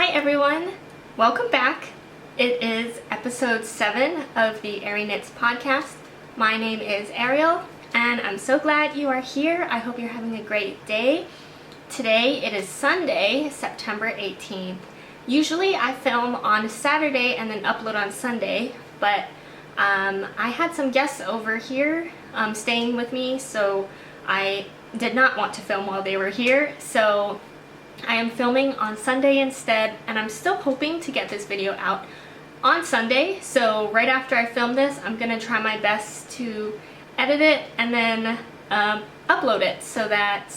Hi everyone, welcome back. It is episode 7 of the arieknits podcast. My name is Ariel and I'm so glad you are here. I hope you're having a great day. Today it is Sunday, September 18th. Usually I film on Saturday and then upload on Sunday, but I had some guests over here staying with me, so I did not want to film while they were here, so I am filming on Sunday instead, and I'm still hoping to get this video out on Sunday. So right after I film this, I'm gonna try my best to edit it and then upload it so that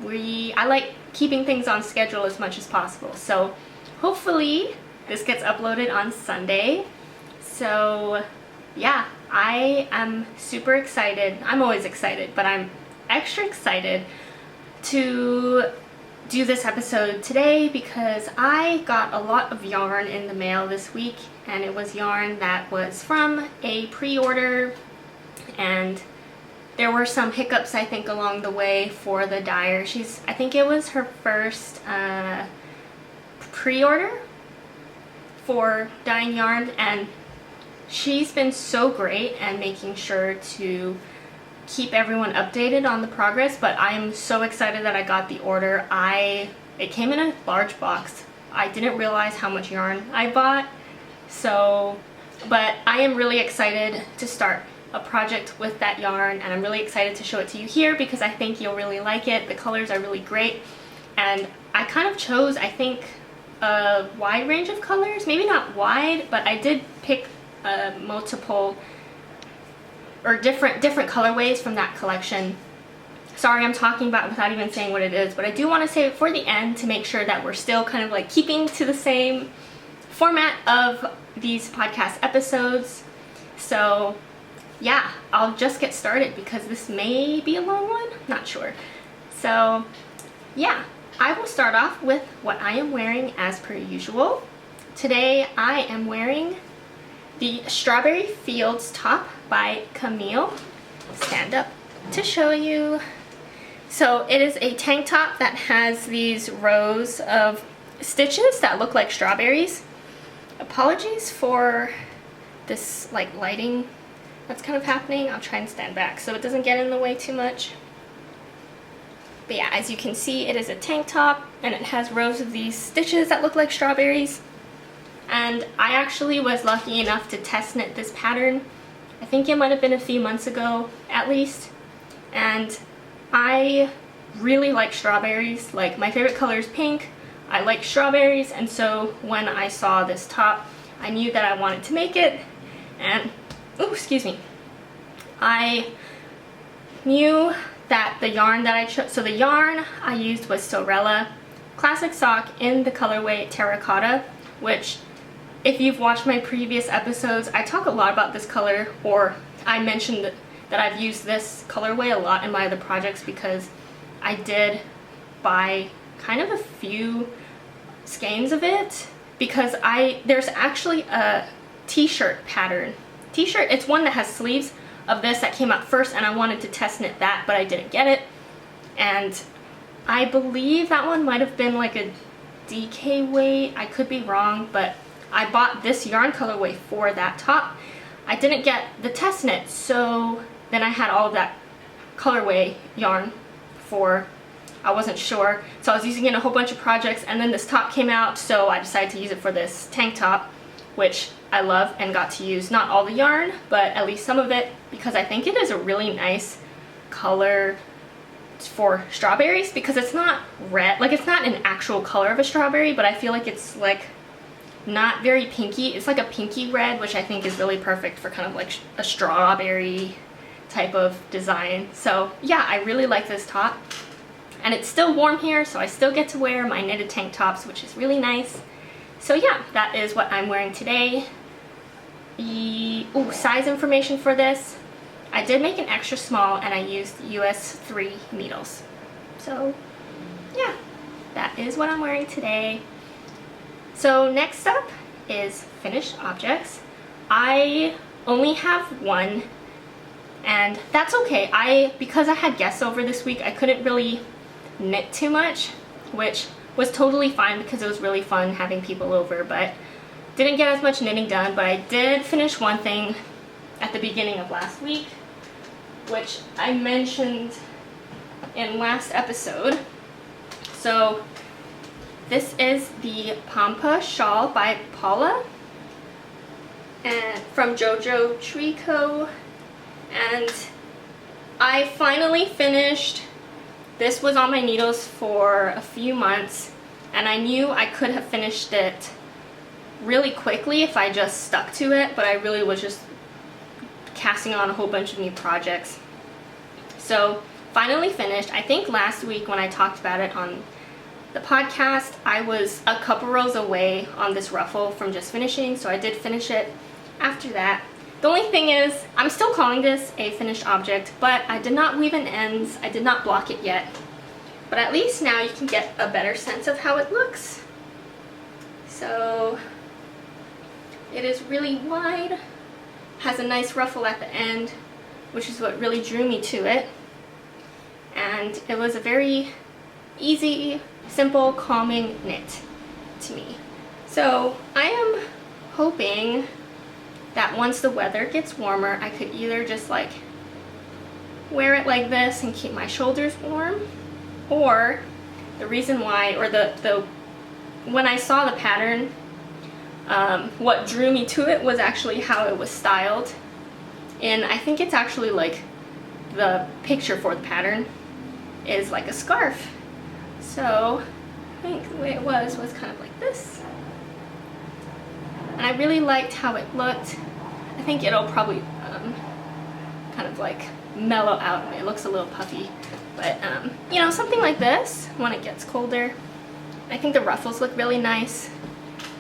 I like keeping things on schedule as much as possible. So hopefully this gets uploaded on Sunday. So yeah, I am super excited. I'm always excited, but I'm extra excited to do this episode today because I got a lot of yarn in the mail this week, and it was yarn that was from a pre-order, and there were some hiccups I think along the way for the dyer. I think it was her first pre-order for dyeing yarn, and she's been so great and making sure to keep everyone updated on the progress. But I'm so excited that I got the order. It came in a large box. I didn't realize how much yarn I bought, but I am really excited to start a project with that yarn, and I'm really excited to show it to you here because I think you'll really like it. The colors are really great, and I kind of chose, I think, a wide range of colors. Maybe not wide, but I did pick multiple or different colorways from that collection. Sorry, I'm talking about it without even saying what it is, but I do want to save it for the end to make sure that we're still kind of like keeping to the same format of these podcast episodes. So yeah, I'll just get started because this may be a long one, not sure. So yeah, I will start off with what I am wearing as per usual. Today I am wearing the Strawberry Fields top by Camille. Stand up to show you. So it is a tank top that has these rows of stitches that look like strawberries. Apologies for this like lighting that's kind of happening. I'll try and stand back so it doesn't get in the way too much. But yeah, as you can see, it is a tank top and it has rows of these stitches that look like strawberries. And I actually was lucky enough to test knit this pattern. I think it might have been a few months ago at least, and I really like strawberries. Like, my favorite color is pink. I like strawberries, and so when I saw this top, I knew that I wanted to make it. And oh, excuse me, I knew that the yarn that I chose, so the yarn I used was Sewrella Classic Sock in the colorway Terracotta, which, if you've watched my previous episodes, I talk a lot about this color, or I mentioned that I've used this colorway a lot in my other projects because I did buy kind of a few skeins of it because there's actually a t-shirt pattern. T-shirt, it's one that has sleeves of this that came out first, and I wanted to test knit that, but I didn't get it. And I believe that one might have been like a DK weight. I could be wrong, but I bought this yarn colorway for that top. I didn't get the test knit, so then I had all of that colorway yarn I wasn't sure. So I was using it in a whole bunch of projects, and then this top came out, so I decided to use it for this tank top, which I love and got to use not all the yarn, but at least some of it, because I think it is a really nice color for strawberries, because it's not red, like it's not an actual color of a strawberry, but I feel like it's like not very pinky. It's like a pinky red, which I think is really perfect for kind of like a strawberry type of design. So yeah, I really like this top, and it's still warm here, so I still get to wear my knitted tank tops, which is really nice. So yeah, that is what I'm wearing today. Size information for this, I did make an extra small, and I used US 3 needles. So yeah, that is what I'm wearing today. So next up is finished objects. I only have one, and that's okay. Because I had guests over this week, I couldn't really knit too much, which was totally fine because it was really fun having people over, but didn't get as much knitting done. But I did finish one thing at the beginning of last week, which I mentioned in last episode. So this is the Pampa shawl by Paula and from JoJo Trico, and I finally finished. This was on my needles for a few months, and I knew I could have finished it really quickly if I just stuck to it, but I really was just casting on a whole bunch of new projects. So finally finished. I think last week when I talked about it on the podcast, I was a couple rows away on this ruffle from just finishing, so I did finish it after that. The only thing is, I'm still calling this a finished object, but I did not weave in ends, I did not block it yet. But at least now you can get a better sense of how it looks. So it is really wide, has a nice ruffle at the end, which is what really drew me to it. And it was a very easy, simple, calming knit to me. So I am hoping that once the weather gets warmer, I could either just like wear it like this and keep my shoulders warm, or the reason why, or when I saw the pattern, what drew me to it was actually how it was styled. And I think it's actually like the picture for the pattern is like a scarf. So I think the way it was kind of like this. And I really liked how it looked. I think it'll probably kind of like mellow out. It looks a little puffy. But you know, something like this when it gets colder. I think the ruffles look really nice,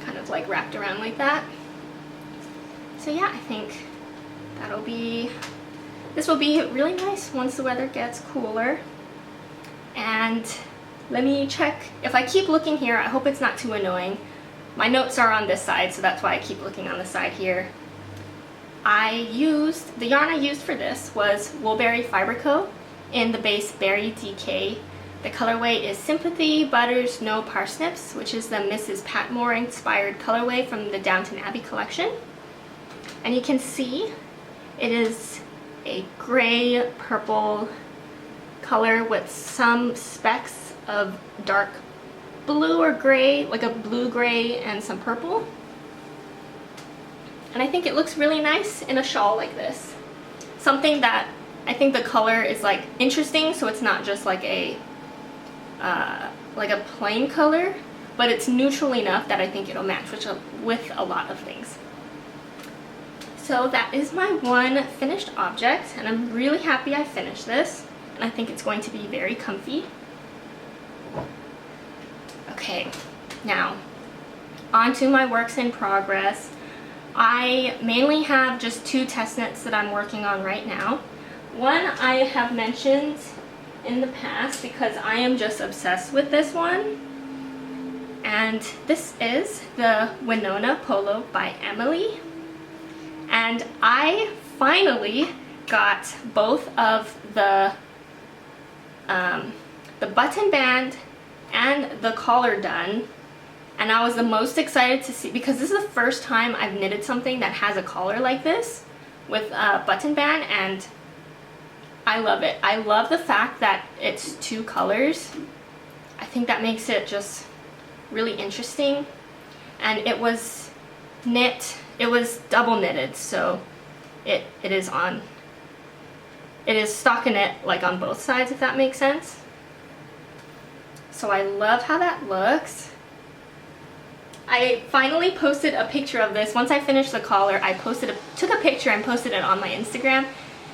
kind of like wrapped around like that. So yeah, I think this will be really nice once the weather gets cooler. And let me check. If I keep looking here, I hope it's not too annoying. My notes are on this side, so that's why I keep looking on the side here. The yarn I used for this was Woolberry Fiberco in the base Berry DK. The colorway is Sympathy Butters No Parsnips, which is the Mrs. Patmore inspired colorway from the Downton Abbey collection. And you can see it is a gray purple color with some specks of dark blue or gray, like a blue gray and some purple. And I think it looks really nice in a shawl like this. Something that I think the color is like interesting, so it's not just like a plain color, but it's neutral enough that I think it'll match with a lot of things. So that is my one finished object, and I'm really happy I finished this, and I think it's going to be very comfy. Okay, now on to my works in progress. I mainly have just 2 test knits that I'm working on right now. One I have mentioned in the past because I am just obsessed with this one. And this is the Winona Polo by Emily. And I finally got both of the button band and the collar done. And I was the most excited to see, because this is the first time I've knitted something that has a collar like this with a button band, and I love it. I love the fact that it's 2 colors. I think that makes it just really interesting. And it was double knitted, so it is stockinette like on both sides, if that makes sense. So I love how that looks. I finally posted a picture of this. Once I finished the collar, I took a picture and posted it on my Instagram.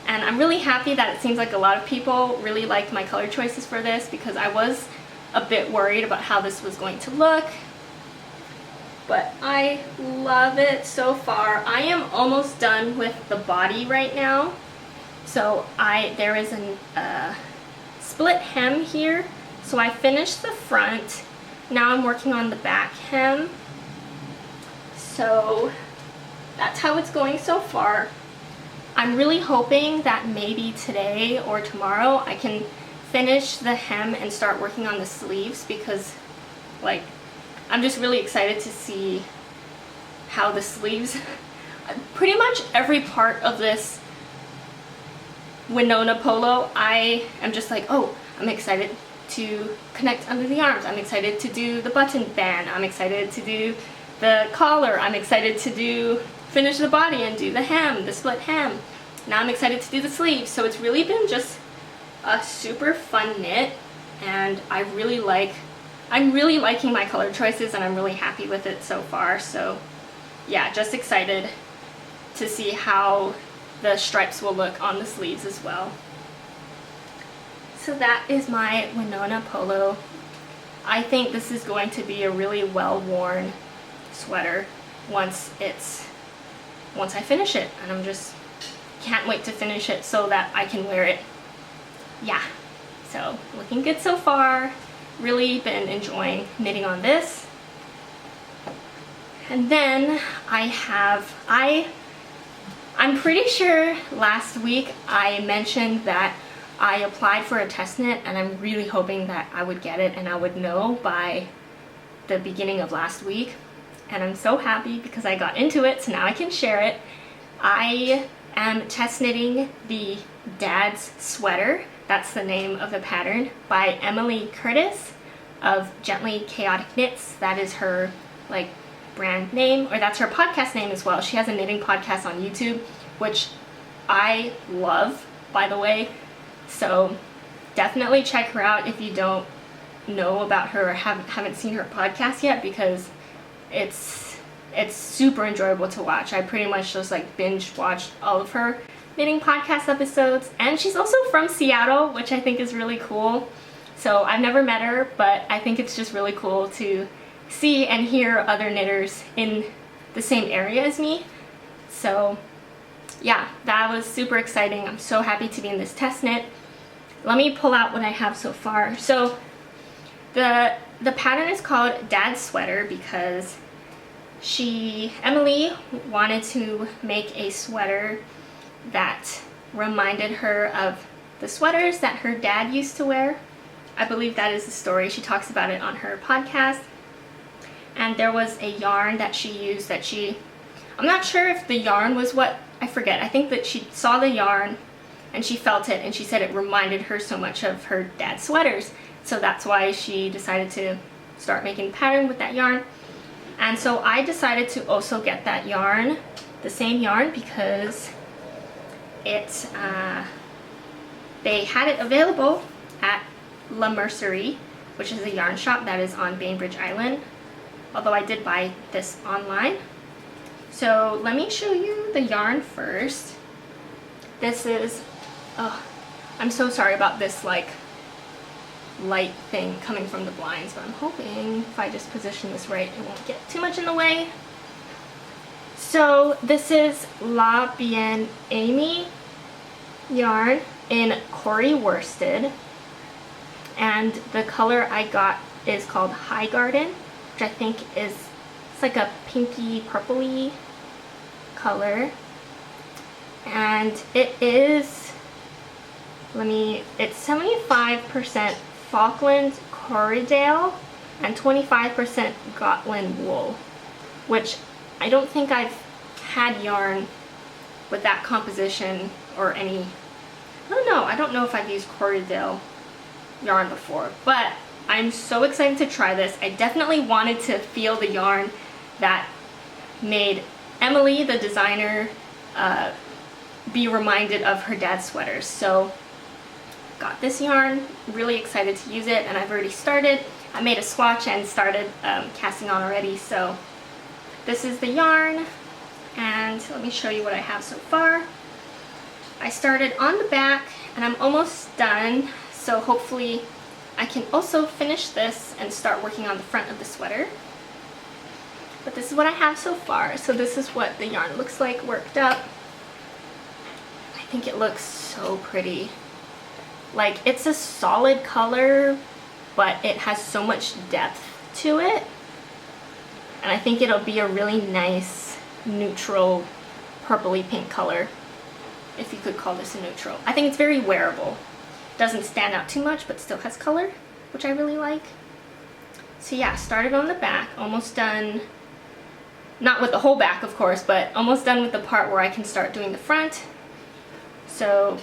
And I'm really happy that it seems like a lot of people really liked my color choices for this, because I was a bit worried about how this was going to look. But I love it so far. I am almost done with the body right now. So there is a split hem here. So I finished the front. Now I'm working on the back hem. So that's how it's going so far. I'm really hoping that maybe today or tomorrow I can finish the hem and start working on the sleeves, because Like, I'm just really excited to see how the sleeves, pretty much every part of this Winona Polo, I am just like, oh, I'm excited to connect under the arms. I'm excited to do the button band. I'm excited to do the collar. I'm excited to finish the body and do the hem, the split hem. Now I'm excited to do the sleeves. So it's really been just a super fun knit, and I'm really liking my color choices, and I'm really happy with it so far. So yeah, just excited to see how the stripes will look on the sleeves as well. So that is my Winona Polo. I think this is going to be a really well-worn sweater once I finish it, and I'm just can't wait to finish it so that I can wear it. Yeah, so looking good so far. Really been enjoying knitting on this. And then I'm pretty sure last week I mentioned that I applied for a test knit, and I'm really hoping that I would get it and I would know by the beginning of last week. And I'm so happy because I got into it, so now I can share it. I am test knitting the Dad's Sweater, that's the name of the pattern, by Emily Curtis of Gently Chaotic Knits. That is her like brand name, or that's her podcast name as well. She has a knitting podcast on YouTube, which I love, by the way. So definitely check her out if you don't know about her or haven't seen her podcast yet, because it's super enjoyable to watch. I pretty much just like binge watched all of her knitting podcast episodes, and she's also from Seattle, which I think is really cool. So I've never met her, but I think it's just really cool to see and hear other knitters in the same area as me. So yeah, that was super exciting. I'm so happy to be in this test knit. Let me pull out what I have so far. So the pattern is called Dad's Sweater because Emily wanted to make a sweater that reminded her of the sweaters that her dad used to wear. I believe that is the story. She talks about it on her podcast. And there was a yarn that she used that I'm not sure if the yarn was what, I forget. I think that she saw the yarn and she felt it, and she said it reminded her so much of her dad's sweaters. So that's why she decided to start making a pattern with that yarn. And so I decided to also get that yarn, the same yarn, because they had it available at La Mercerie, which is a yarn shop that is on Bainbridge Island, although I did buy this online. So let me show you the yarn first. This is, oh, I'm so sorry about this like light thing coming from the blinds, but I'm hoping if I just position this right, it won't get too much in the way. So this is La Bien Aimee yarn in Corey worsted, and the color I got is called High Garden, which I think is, it's like a pinky purpley color, and it is, it's 75% Falkland Corriedale and 25% Gotland wool, which I don't think I've had yarn with that composition or any, I don't know if I've used Corriedale yarn before, but I'm so excited to try this. I definitely wanted to feel the yarn that made Emily, the designer, be reminded of her dad's sweaters. So got this yarn, really excited to use it, and I've already started. I made a swatch and started casting on already. So this is the yarn, and let me show you what I have so far. I started on the back and I'm almost done, so hopefully I can also finish this and start working on the front of the sweater. But this is what I have so far. So this is what the yarn looks like worked up. I think it looks so pretty. Like, it's a solid color, but it has so much depth to it. And I think it'll be a really nice neutral purpley pink color, if you could call this a neutral. I think it's very wearable. Doesn't stand out too much, but still has color, which I really like. So yeah, started on the back, almost done, not with the whole back of course, but almost done with the part where I can start doing the front. So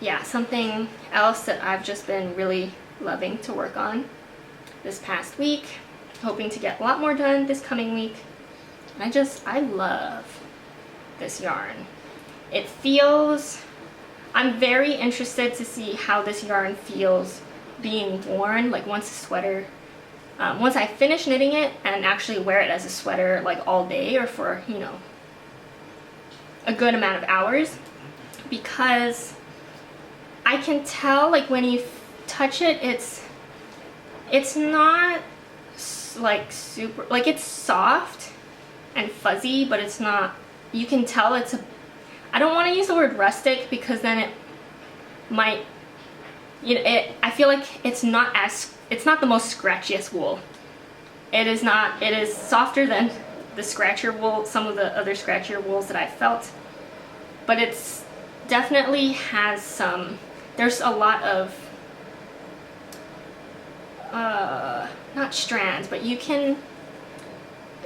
yeah, something else that I've just been really loving to work on this past week, hoping to get a lot more done this coming week. I love this yarn. It feels, I'm very interested to see how this yarn feels being worn, like once once I finish knitting it and actually wear it as a sweater like all day or for, you know, a good amount of hours, because I can tell like when you touch it, it's not like super, like it's soft and fuzzy, but it's not, you can tell it's a, I don't want to use the word rustic because then it might, you know, I feel like it's not the most scratchiest wool. It is not, it is softer than the scratcher wool, some of the other scratchier wools that I've felt, but it's definitely has some, there's a lot of, not strands, but you can,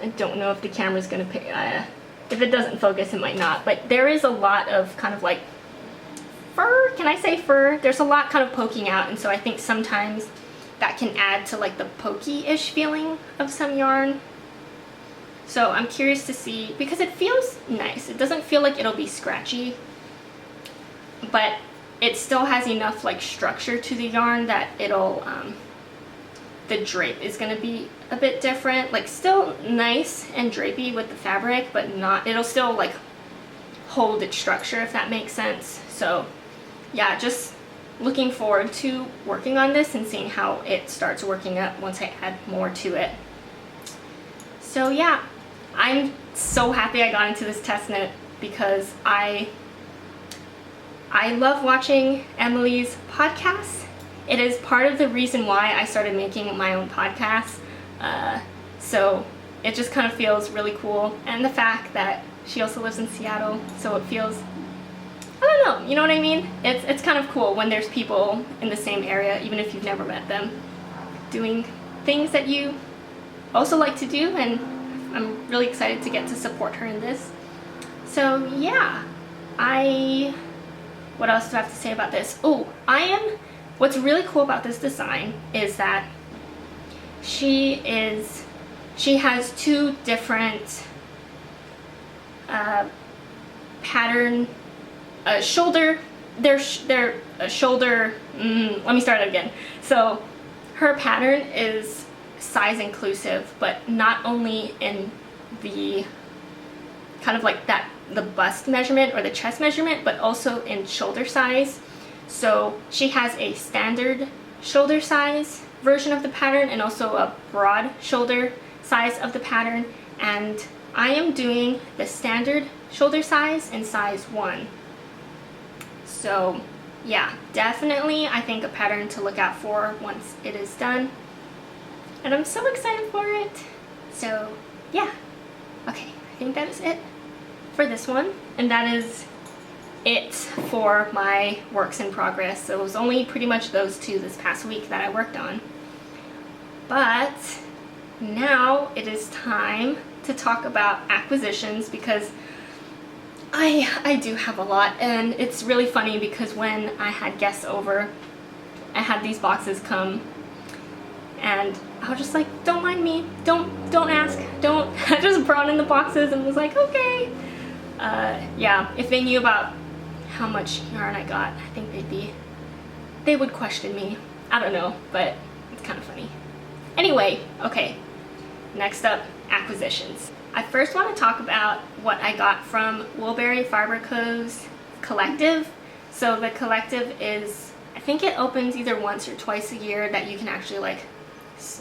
I don't know if the camera's gonna pick, if it doesn't focus it might not, but there is a lot of kind of like fur, can I say fur? There's a lot kind of poking out, and so I think sometimes that can add to like the pokey-ish feeling of some yarn. So I'm curious to see, because it feels nice. It doesn't feel like it'll be scratchy, but it still has enough like structure to the yarn that it'll, the drape is gonna be a bit different, like still nice and drapey with the fabric, but not, it'll still like hold its structure, if that makes sense. So yeah, just looking forward to working on this and seeing how it starts working up once I add more to it. So yeah, I'm so happy I got into this test knit because I love watching Emily's podcasts. It is part of the reason why I started making my own podcast. So it just kind of feels really cool. And the fact that she also lives in Seattle, so it feels, I don't know, you know what I mean? It's kind of cool when there's people in the same area, even if you've never met them, doing things that you also like to do, and I'm really excited to get to support her in this. So yeah, what else do I have to say about this? Oh, what's really cool about this design is that she has two different pattern shoulder, let me start again. So her pattern is size inclusive, but not only in the kind of like that, the bust measurement or the chest measurement, but also in shoulder size. So she has a standard shoulder size version of the pattern and also a broad shoulder size of the pattern, and I am doing the standard shoulder size in size 1. So yeah, definitely I think a pattern to look out for once it is done, and I'm so excited for it. So yeah, okay, I think that is it for this one, and that is it for my works in progress. So it was only pretty much those two this past week that I worked on, but now it is time to talk about acquisitions, because I do have a lot, and it's really funny because when I had guests over, I had these boxes come, and I was just like, don't mind me, don't ask, don't. I just brought in the boxes and was like, okay. Yeah, if they knew about how much yarn I got, I think they would question me. I don't know, but it's kind of funny. Anyway, okay, next up, acquisitions. I first want to talk about what I got from Woolberry Fiber Co.'s collective. So the collective is, I think it opens either once or twice a year that you can actually like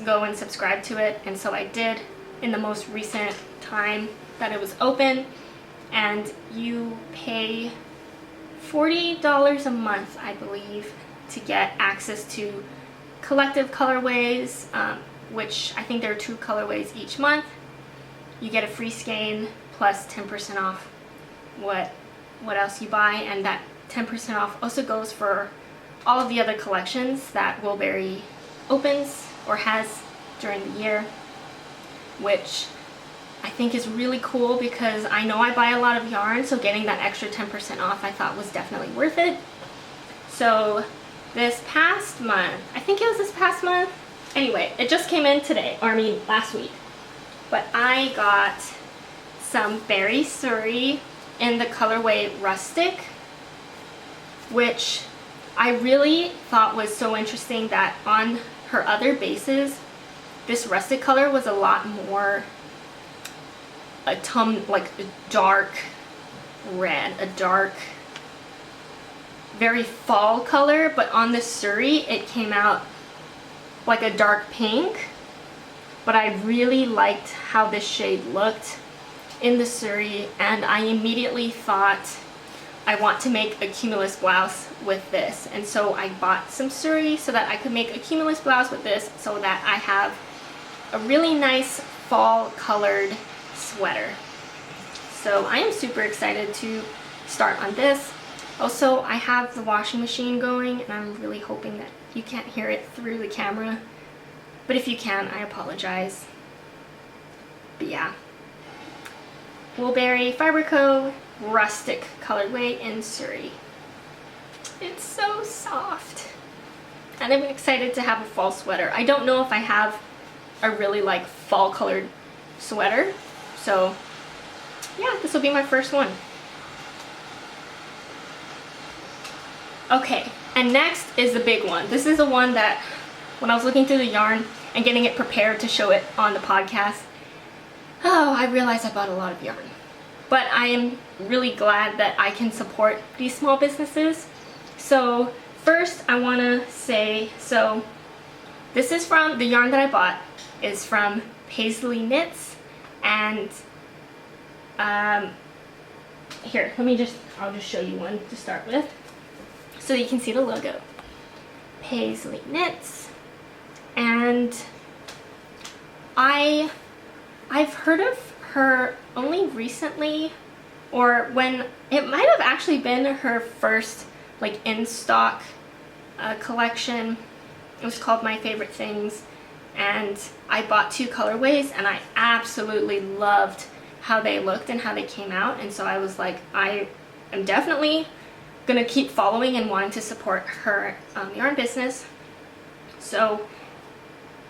go and subscribe to it, and so I did in the most recent time that it was open, and you pay $40 a month, I believe, to get access to collective colorways, which I think there are 2 colorways each month. You get a free skein plus 10% off what else you buy, and that 10% off also goes for all of the other collections that Woolberry opens or has during the year, which I think is really cool because I know I buy a lot of yarn, so getting that extra 10% off I thought was definitely worth it. So this past month, I think it was this past month, anyway, it just came in today, or I mean last week, but I got some berry surrey in the colorway rustic, which I really thought was so interesting that on her other bases, this rustic color was a lot more like a dark red, a dark, very fall color, but on the surrey it came out like a dark pink. But I really liked how this shade looked in the surrey, and I immediately thought I want to make a cumulus blouse with this, and so I bought some surrey so that I could make a cumulus blouse with this, so that I have a really nice fall colored sweater. So I am super excited to start on this. Also, I have the washing machine going, and I'm really hoping that you can't hear it through the camera, but if you can, I apologize. But yeah, Woolberry Fiber Co. rustic colorway in surrey. It's so soft, and I'm excited to have a fall sweater. I don't know if I have a really like fall colored sweater, so yeah, this will be my first one. Okay, and next is the big one. This is the one that when I was looking through the yarn and getting it prepared to show it on the podcast, oh, I realized I bought a lot of yarn. But I am really glad that I can support these small businesses. So first I want to say, so this is from, the yarn that I bought is from Pasley Knits, and here, I'll just show you one to start with so you can see the logo. Paisley Knits, and I've heard of her only recently, or when it might have actually been her first like in stock collection. It was called My Favorite Things, and I bought 2 colorways and I absolutely loved how they looked and how they came out, and so I was like, I am definitely gonna keep following and wanting to support her yarn business. So,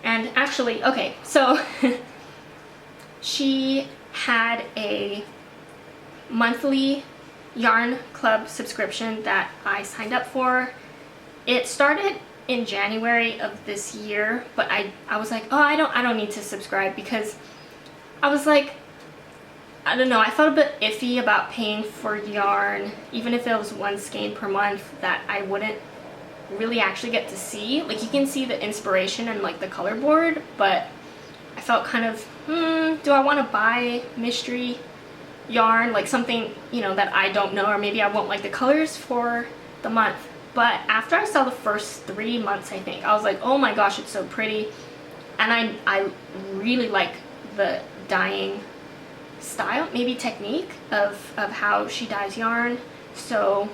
and actually, okay, so she had a monthly yarn club subscription that I signed up for. It started in January of this year, but I was like, oh, I don't need to subscribe, because I was like, I don't know, I felt a bit iffy about paying for yarn, even if it was 1 skein per month that I wouldn't really actually get to see. Like, you can see the inspiration and like the color board, but I felt kind of, do I want to buy mystery yarn, like something, you know, that I don't know, or maybe I won't like the colors for the month. But after I saw the first 3 months, I think, I was like, oh my gosh, it's so pretty. And I really like the dyeing style, maybe technique of how she dyes yarn. So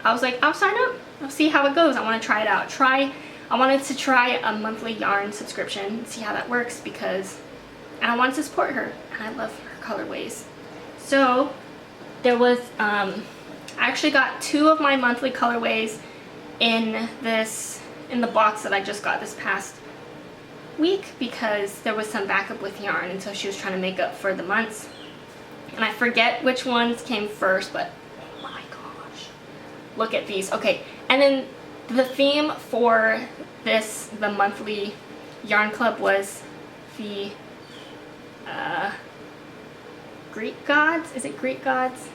I was like, I'll sign up, I'll see how it goes. I want to try it out. I wanted to try a monthly yarn subscription, see how that works, because, and I wanted to support her, and I love her colorways. So there was, I actually got 2 of my monthly colorways in the box that I just got this past week, because there was some backup with yarn, and so she was trying to make up for the months. And I forget which ones came first, but oh my gosh, look at these. Okay, and then the theme for the monthly yarn club was the Greek gods. Is it Greek gods?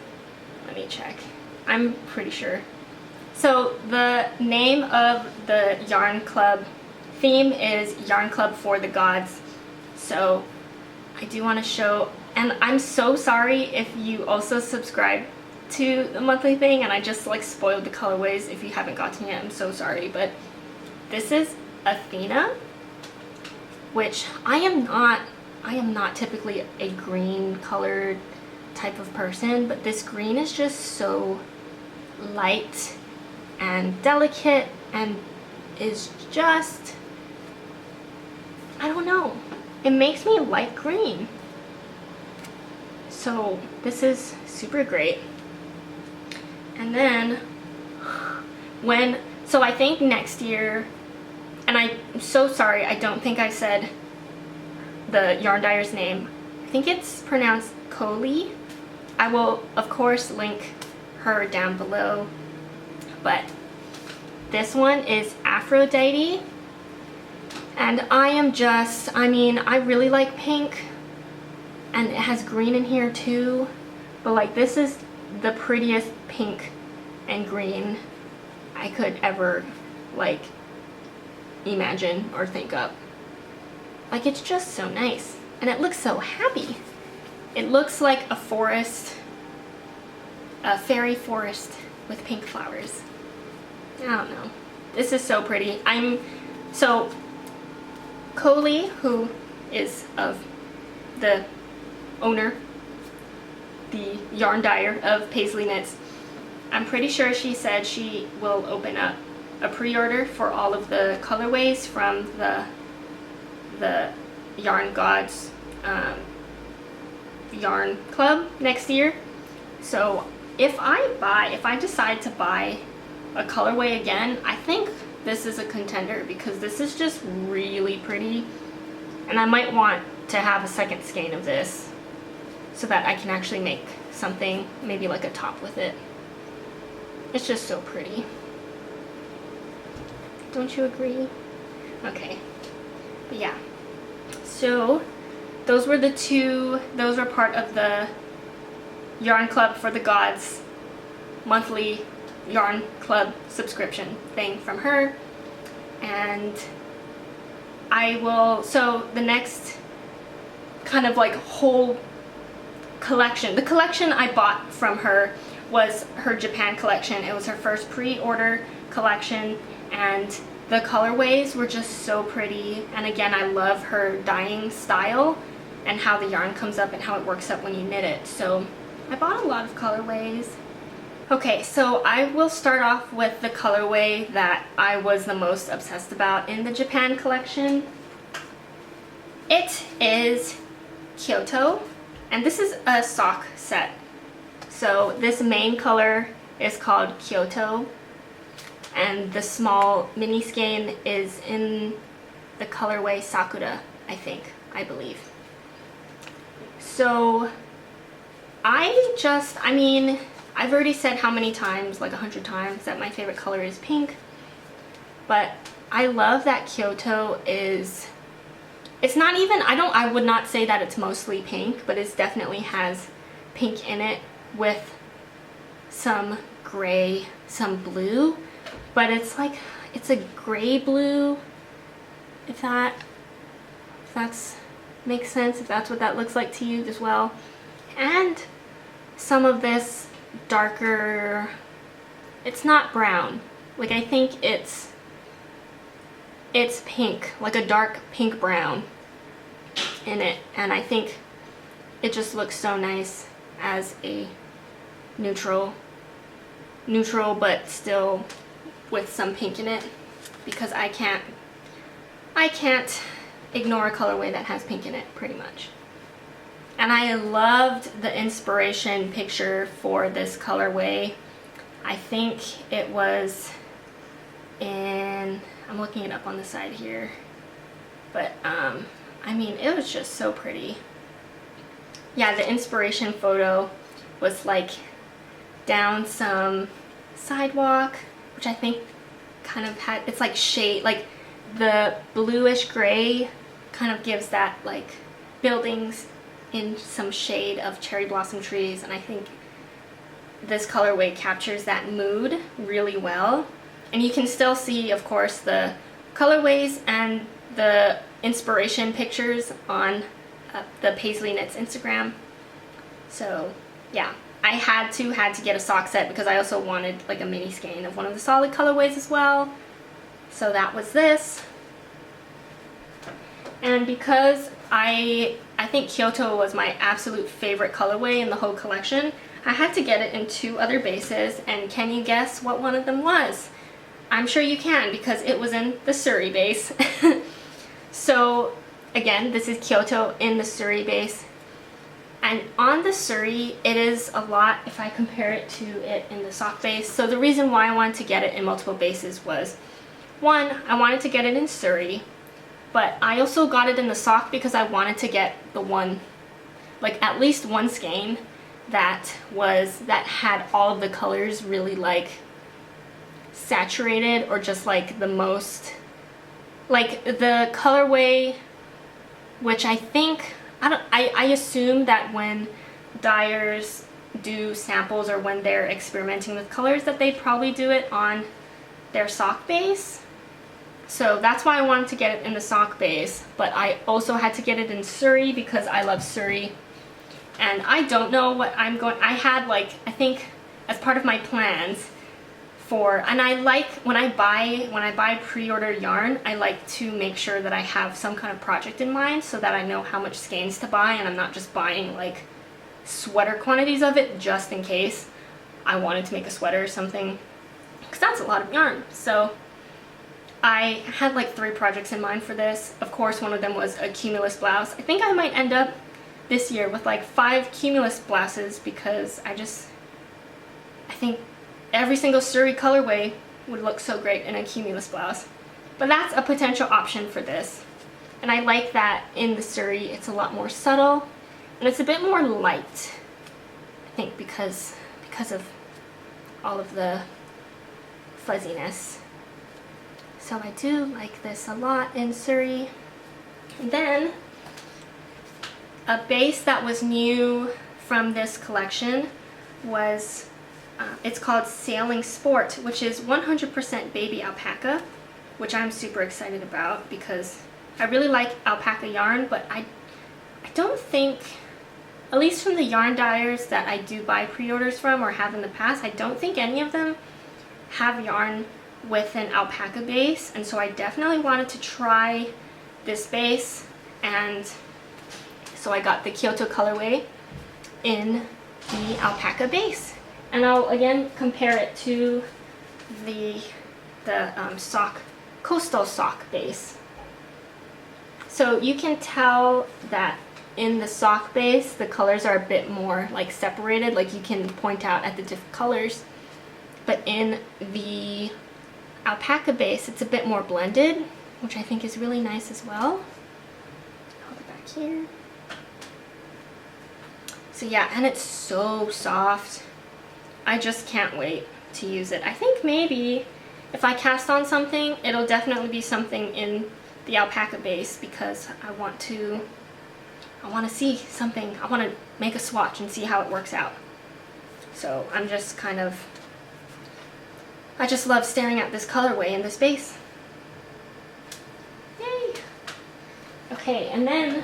Let me check. I'm pretty sure. So the name of the yarn club theme is Yarn Club for the Gods. So I do want to show, and I'm so sorry if you also subscribe to the monthly thing and I just like spoiled the colorways. If you haven't gotten yet, I'm so sorry. But this is Athena, which I am not typically a green colored type of person, but this green is just so light and delicate and is just, don't know. It makes me like green. So this is super great. And then so I think next year, and I'm so sorry, I don't think I said the yarn dyer's name. I think it's pronounced Coley. I will of course link her down below, but this one is Aphrodite, and I mean, I really like pink, and it has green in here too, but like this is the prettiest pink and green I could ever like imagine or think up. Like, it's just so nice, and it looks so happy. It looks like a forest, a fairy forest with pink flowers. I don't know. This is so pretty. So Coley, who is of the owner, the yarn dyer of Paisley Knits, I'm pretty sure she said she will open up a pre-order for all of the colorways from the Yarn Gods yarn club next year. So if I decide to buy a colorway again, I think this is a contender because this is just really pretty, and I might want to have a second skein of this so that I can actually make something, maybe like a top with it. It's just so pretty. Don't you agree? Okay. But yeah. So those were those were part of the Yarn Club for the Gods monthly yarn club subscription thing from her. And so the next kind of like whole collection, the collection I bought from her was her Japan collection. It was her first pre-order collection, and the colorways were just so pretty. And again, I love her dyeing style and how the yarn comes up and how it works up when you knit it. So I bought a lot of colorways. Okay, so I will start off with the colorway that I was the most obsessed about in the Japan collection. It is Kyoto, and this is a sock set. So this main color is called Kyoto, and the small mini skein is in the colorway Sakura, I believe. So I mean, I've already said how many times, like 100 times, that my favorite color is pink, but I love that Kyoto is, it's not even, I would not say that it's mostly pink, but it definitely has pink in it with some gray, some blue, but it's like, it's a gray blue, if that makes sense, if that's what that looks like to you as well. And some of this darker, it's not brown, like I think it's pink, like a dark pink brown in it, and I think it just looks so nice as a neutral but still with some pink in it, because I can't ignore a colorway that has pink in it, pretty much. And I loved the inspiration picture for this colorway. I think it was in, I'm looking it up on the side here, but I mean, it was just so pretty. Yeah, the inspiration photo was like down some sidewalk, which I think kind of had, it's like shade, like the bluish gray kind of gives that like buildings in some shade of cherry blossom trees, and I think this colorway captures that mood really well. And you can still see, of course, the colorways and the inspiration pictures on the Paisley Knits Instagram. So yeah, I had to get a sock set because I also wanted like a mini skein of one of the solid colorways as well. So that was this. And because I think Kyoto was my absolute favorite colorway in the whole collection, I had to get it in 2 other bases, and can you guess what one of them was? I'm sure you can, because it was in the Surrey base. So again, this is Kyoto in the Surrey base. And on the Surrey, it is a lot if I compare it to it in the sock base. So the reason why I wanted to get it in multiple bases was, one, I wanted to get it in Surrey, but I also got it in the sock because I wanted to get the one, like at least one skein that had all of the colors really like saturated, or just like the most, like the colorway, which I think, I assume that when dyers do samples or when they're experimenting with colors that they probably do it on their sock base. So that's why I wanted to get it in the sock base, but I also had to get it in Surrey because I love Surrey. And I don't know what I had, like, I think as part of my plans for, and I like when I buy pre-order yarn, I like to make sure that I have some kind of project in mind so that I know how much skeins to buy, and I'm not just buying like sweater quantities of it just in case I wanted to make a sweater or something, because that's a lot of yarn. So I had like 3 projects in mind for this. Of course, one of them was a cumulus blouse. I think I might end up this year with like 5 cumulus blouses because I think every single Surrey colorway would look so great in a cumulus blouse. But that's a potential option for this. And I like that in the Surrey it's a lot more subtle and it's a bit more light. I think because of all of the fuzziness. So I do like this a lot in Surrey. And then a base that was new from this collection was it's called Sailing Sport, which is 100% baby alpaca, which I'm super excited about because I really like alpaca yarn, but I don't think, at least from the yarn dyers that I do buy pre-orders from or have in the past, I don't think any of them have yarn with an alpaca base, and so I definitely wanted to try this base, and so I got the Kyoto colorway in the alpaca base. And I'll again compare it to the coastal sock base. So you can tell that in the sock base the colors are a bit more like separated, like you can point out at the different colors. But in the alpaca base it's a bit more blended, which I think is really nice as well. Hold it back here. So yeah, and it's so soft. I just can't wait to use it. I think maybe if I cast on something, it'll definitely be something in the alpaca base because I want to see something. I want to make a swatch and see how it works out. So I'm just kind of, I just love staring at this colorway in this base. Yay! Okay, and then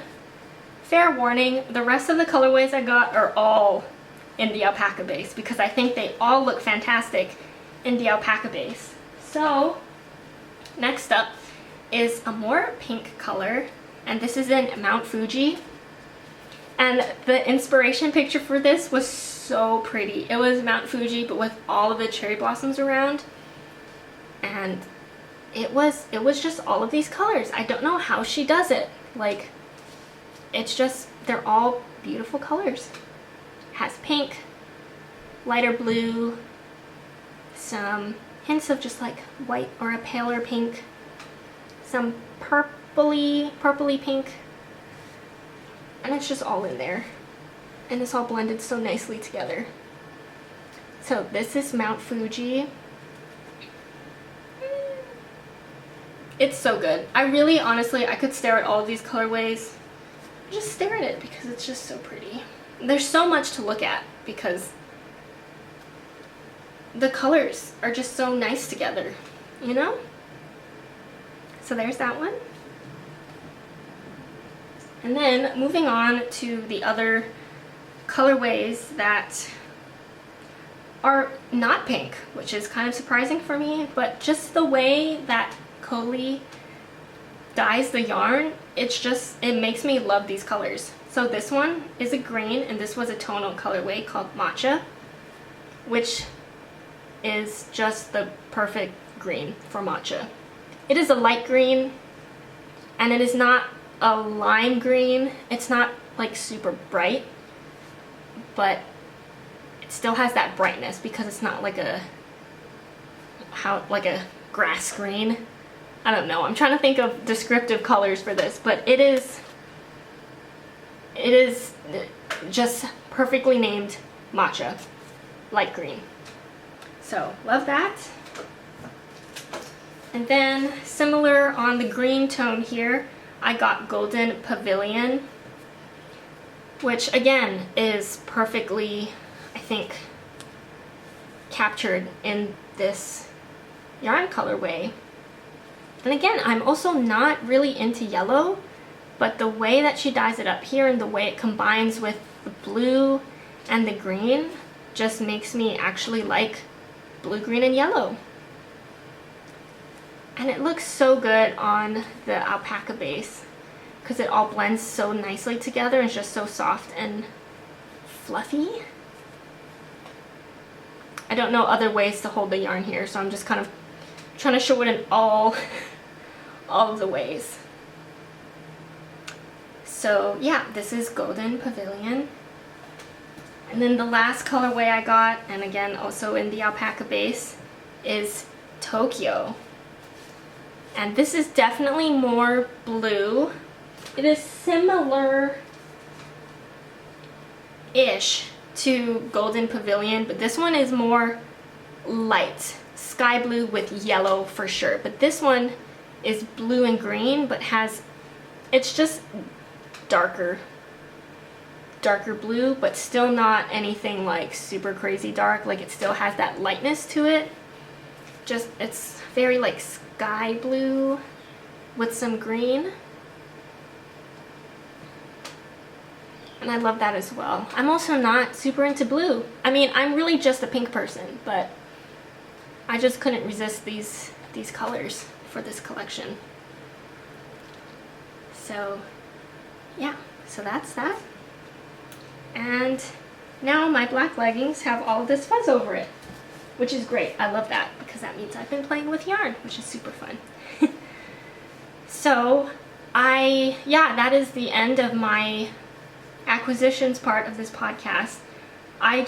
fair warning, the rest of the colorways I got are all in the alpaca base because I think they all look fantastic in the alpaca base. So next up is a more pink color, and this is in Mount Fuji. And the inspiration picture for this was so pretty. It was Mount Fuji but with all of the cherry blossoms around, and it was just all of these colors. I don't know how she does it. Like, it's just, they're all beautiful colors. Has pink, lighter blue, some hints of just like white or a paler pink, some purpley pink, and it's just all in there. And it's all blended so nicely together. So this is Mount Fuji. It's so good. I really, honestly, I could stare at all of these colorways. Just stare at it because it's just so pretty. There's so much to look at because the colors are just so nice together, you know? So there's that one. And then moving on to the other colorways that are not pink, which is kind of surprising for me, but just the way that Coley dyes the yarn, it makes me love these colors. So this one is a green, and this was a tonal colorway called Matcha, which is just the perfect green for matcha. It is a light green, and it is not a lime green. It's not like super bright, but it still has that brightness because it's not like a grass green. I don't know. I'm trying to think of descriptive colors for this, but it is just perfectly named matcha light green. So love that. And then similar on the green tone here, I got Golden Pavilion, which again is perfectly, I think, captured in this yarn colorway. And again, I'm also not really into yellow, but the way that she dyes it up here and the way it combines with the blue and the green just makes me actually like blue, green, and yellow. And it looks so good on the alpaca base because it all blends so nicely together. It's just so soft and fluffy. I don't know other ways to hold the yarn here, so I'm just kind of trying to show it in all of the ways. So yeah, this is Golden Pavilion. And then the last colorway I got, and again also in the alpaca base, is Tokyo. And this is definitely more blue. It is similar-ish to Golden Pavilion, but this one is more light. Sky blue with yellow for sure. But this one is blue and green, but it's just darker blue, but still not anything like super crazy dark. Like it still has that lightness to it. Just, it's very like sky blue with some green. And I love that as well. I'm also not super into blue. I mean, I'm really just a pink person, but I just couldn't resist these colors for this collection. So yeah, so that's that. And now my black leggings have all of this fuzz over it, which is great. I love that because that means I've been playing with yarn, which is super fun. So yeah, that is the end of my acquisitions part of this podcast. I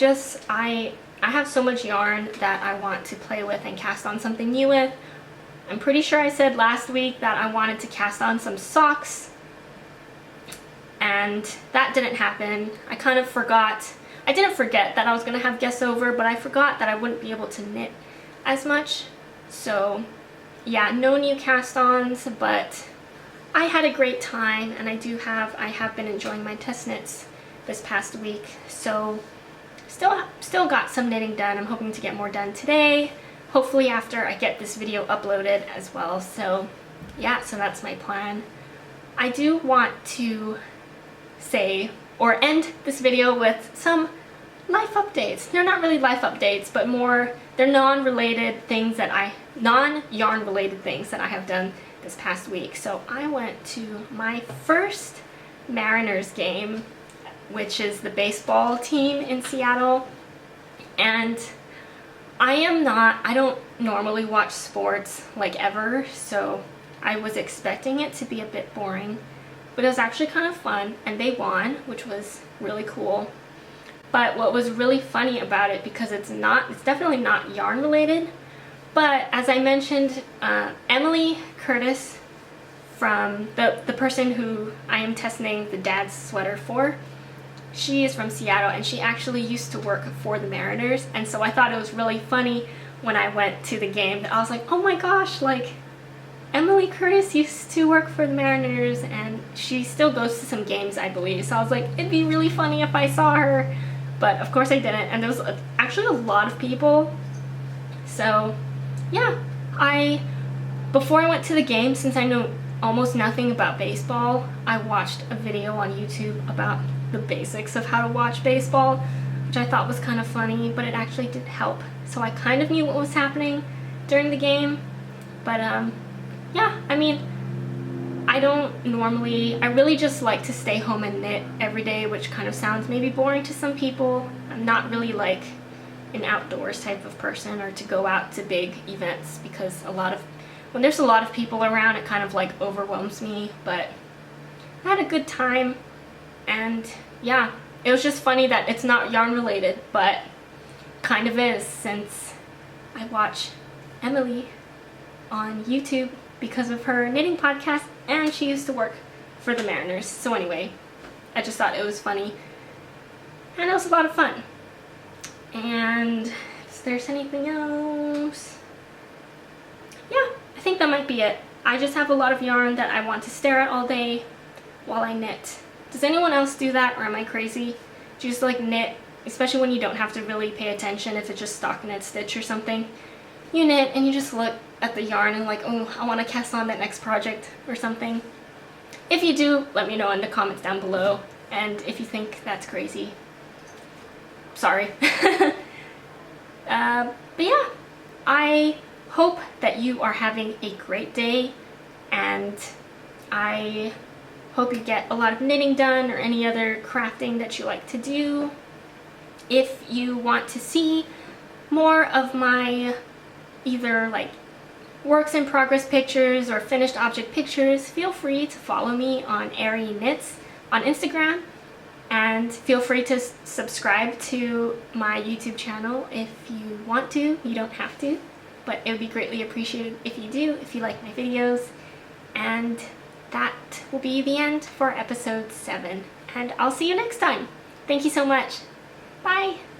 have so much yarn that I want to play with and cast on something new with. I'm pretty sure I said last week that I wanted to cast on some socks, and that didn't happen. I kind of forgot. I didn't forget that I was going to have guests over, but I forgot that I wouldn't be able to knit as much. So yeah, no new cast-ons, but I had a great time, and I have been enjoying my test knits this past week. So still got some knitting done. I'm hoping to get more done today, hopefully after I get this video uploaded as well. So yeah, so that's my plan. I do want to say or end this video with some life updates. They're not really life updates, but more, they're non-yarn-related things that I have done this past week. So I went to my first Mariners game, which is the baseball team in Seattle, and I don't normally watch sports like ever, so I was expecting it to be a bit boring, but it was actually kind of fun, and they won, which was really cool. But what was really funny about it, because it's definitely not yarn related, but as I mentioned, Emily Curtis, from the person who I am testing the dad's sweater for, she is from Seattle, and she actually used to work for the Mariners, and so I thought it was really funny when I went to the game that I was like, oh my gosh, like Emily Curtis used to work for the Mariners, and she still goes to some games, I believe. So I was like, it'd be really funny if I saw her, but of course I didn't, and there was actually a lot of people. So yeah, before I went to the game, since I know almost nothing about baseball, I watched a video on YouTube about the basics of how to watch baseball, which I thought was kind of funny, but it actually did help. So I kind of knew what was happening during the game, but yeah, I mean, I really just like to stay home and knit every day, which kind of sounds maybe boring to some people. I'm not really like an outdoors type of person, or to go out to big events, because when there's a lot of people around, it kind of like overwhelms me. But I had a good time, and yeah, it was just funny that it's not yarn related, but kind of is, since I watch Emily on YouTube because of her knitting podcast, and she used to work for the Mariners. So anyway, I just thought it was funny, and it was a lot of fun. And if there's anything else, yeah, I think that might be it. I just have a lot of yarn that I want to stare at all day while I knit. Does anyone else do that, or am I crazy? Do you just like knit, especially when you don't have to really pay attention if it's just stock knit stitch or something? You knit and you just look at the yarn and like, oh, I want to cast on that next project or something. If you do, let me know in the comments down below, and if you think that's crazy, sorry. But yeah, I hope that you are having a great day, and I hope you get a lot of knitting done or any other crafting that you like to do. If you want to see more of my either like works in progress pictures or finished object pictures, feel free to follow me on arieknits on Instagram, and feel free to subscribe to my YouTube channel if you want to. You don't have to, but it would be greatly appreciated if you do, if you like my videos. And that will be the end for episode 7, and I'll see you next time. Thank you so much. Bye!